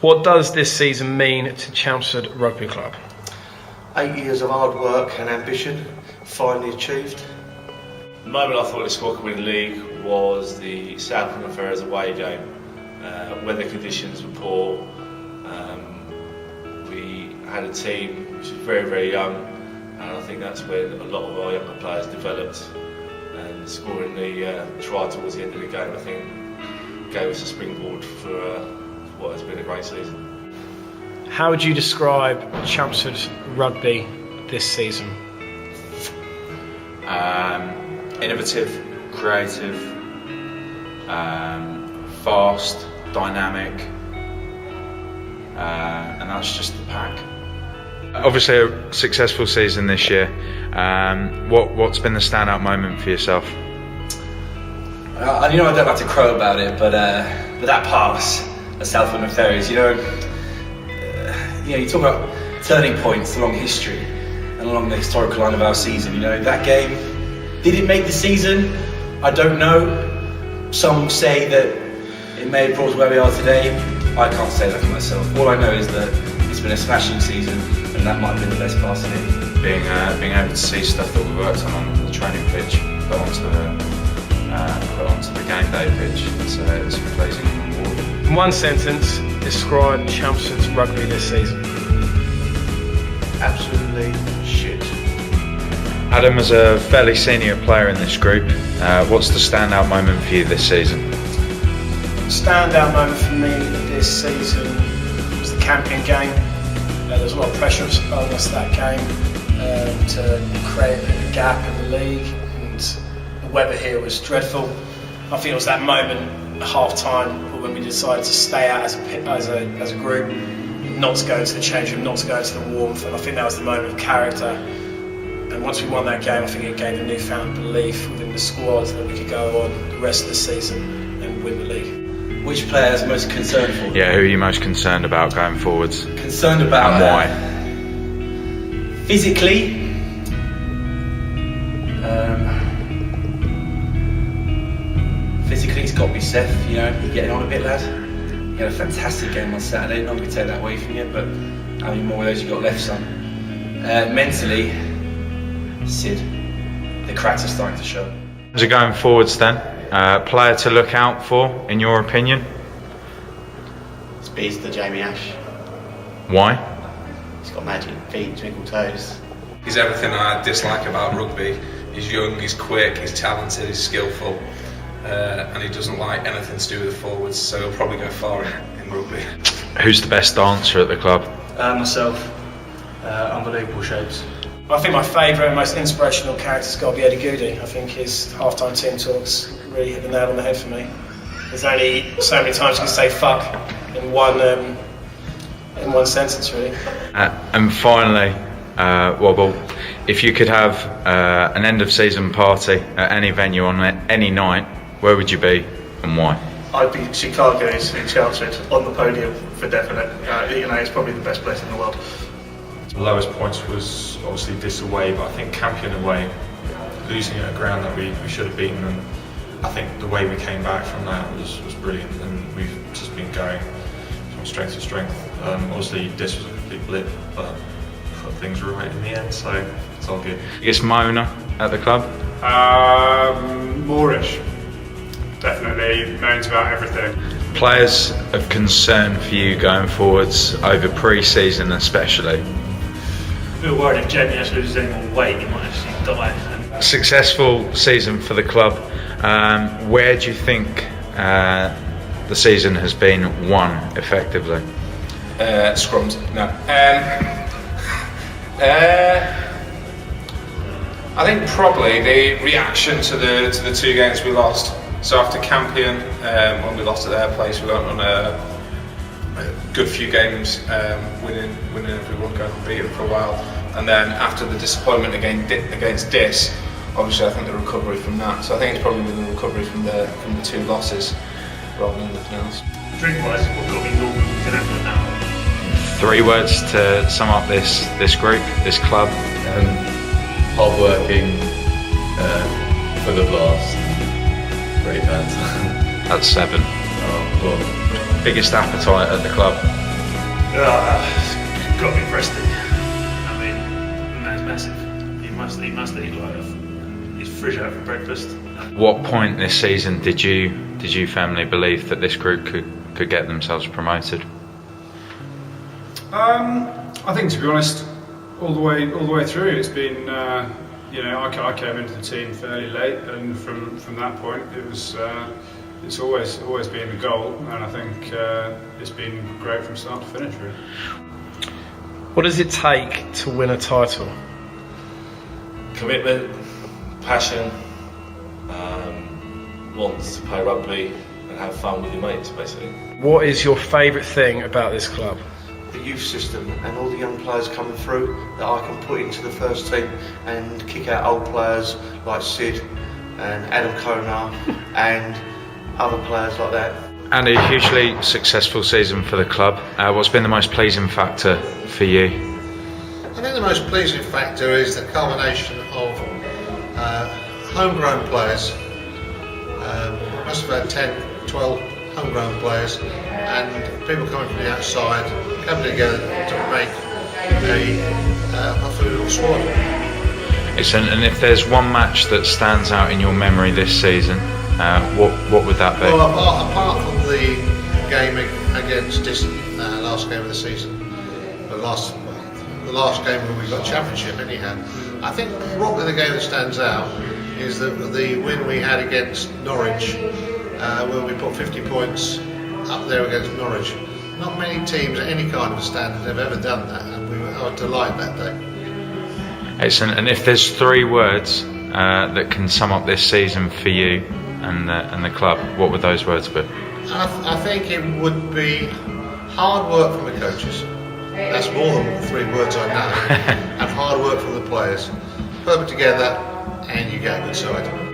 What does this season mean to Chelmsford Rugby Club? 8 years of hard work and ambition, finally achieved. The moment I thought the squad could win the league was the Southland Affairs away game. Weather conditions were poor. We had a team which was very, very young, and I think that's when a lot of our younger players developed. And scoring the try towards the end of the game, I think, gave us a springboard for what has been a great season. How would you describe Chelmsford Rugby this season? Innovative, creative, fast, dynamic, and that's just the pack. Obviously a successful season this year. What's been the standout moment for yourself? I don't like to crow about it, but that pass at Southland Affairs, you talk about turning points along history and along the historical line of our season. That game, did it make the season? I don't know. Some say that it may have brought us where we are today. I can't say that for myself. All I know is that it's been a smashing season, and that might have been the best part of it. Being able to see stuff that we worked on the training pitch, put onto the game day pitch, it's pleasing and rewarding. In one sentence, describe Chelmsford's rugby this season. Absolutely shit. Adam, as a fairly senior player in this group, what's the standout moment for you this season? Standout moment for me this season was the Campion game. There was a lot of pressure on us that game to create a gap in the league, and the weather here was dreadful. I think it was that moment at half time when we decided to stay out as a group, not to go into the change room, not to go into the warmth, and I think that was the moment of character. And once we won that game, I think it gave a newfound belief within the squad that we could go on the rest of the season and win the league. Which player is most concerned for? Yeah, who are you most concerned about going forwards? Concerned about and why? Physically, it's got to be Seth. You're getting on a bit, lad. You had a fantastic game on Saturday. Not going to take that away from you, but how many more of those you got left, son? Mentally, Sid. The cracks are starting to show. As you're going forwards, then, player to look out for, in your opinion? Speed's the Jamie Ash. Why? He's got magic feet, twinkle toes. He's everything I dislike about rugby. He's young, he's quick, he's talented, he's skillful, and he doesn't like anything to do with the forwards, so he'll probably go far in rugby. Who's the best dancer at the club? Myself. Unbelievable shapes. I think my favourite and most inspirational character's got to be Eddie Goody. I think his half-time team talks really hit the nail on the head for me. There's only so many times you can say fuck in one sentence, really. And finally, Wobble, if you could have an end-of-season party at any venue on any night, where would you be and why? I'd be Chicago's in Chelmsford on the podium for definite. It's probably the best place in the world. The lowest points was obviously this away, but I think Campion away, losing at a ground that we should have beaten, and I think the way we came back from that was brilliant, and we've just been going from strength to strength. Obviously this was a complete blip, but got things right in the end, so it's all good. Biggest moaner at the club? Moorish. Definitely moans about everything. Players of concern for you going forwards over pre-season especially? I feel worried if Jamie Ash loses any more weight, he might actually die. Successful season for the club. Where do you think the season has been won effectively? Scrums. No. I think probably the reaction to the two games we lost. So after Campion, when we lost at their place, we went on a good few games, winning everyone, going unbeaten for a while. And then after the disappointment against Dis, obviously I think the recovery from that. So I think it's probably been the recovery from the two losses rather than anything else. Drink-wise, what got me normal can happen now. 3 words to sum up this group, this club. Hard-working, full of laughs, great fans. That's 7. Oh, cool. Biggest appetite at the club? It's got to be Preston. I mean, the man's massive. He must eat like his fridge out for breakfast. What point this season did you firmly believe that this group could get themselves promoted? I think, to be honest, all the way through, it's been. I came into the team fairly late, and from that point, it's always been the goal, and I think it's been great from start to finish. Really. What does it take to win a title? Commitment, passion, wants to play rugby and have fun with your mates, basically. What is your favourite thing about this club? The youth system and all the young players coming through that I can put into the first team and kick out old players like Sid and Adam Konar and other players like that. And a hugely successful season for the club. What's been the most pleasing factor for you? I think the most pleasing factor is the combination of homegrown players. Must have had 10, 12 homegrown players, and people coming from the outside coming together to make a full little squad. Excellent. And if there's one match that stands out in your memory this season, what would that be? Well, apart from the game against Diston, last game of the season, the last game where we got championship anyhow, I think probably the game that stands out is the win we had against Norwich, where we put 50 points up there against Norwich. Not many teams at any kind of standard have ever done that, and we were delighted that day. Excellent. And if there's 3 words that can sum up this season for you and the club, what would those words be? I think it would be hard work from the coaches. That's more than 3 words I know. And hard work from the players. Put them together and you get a good side.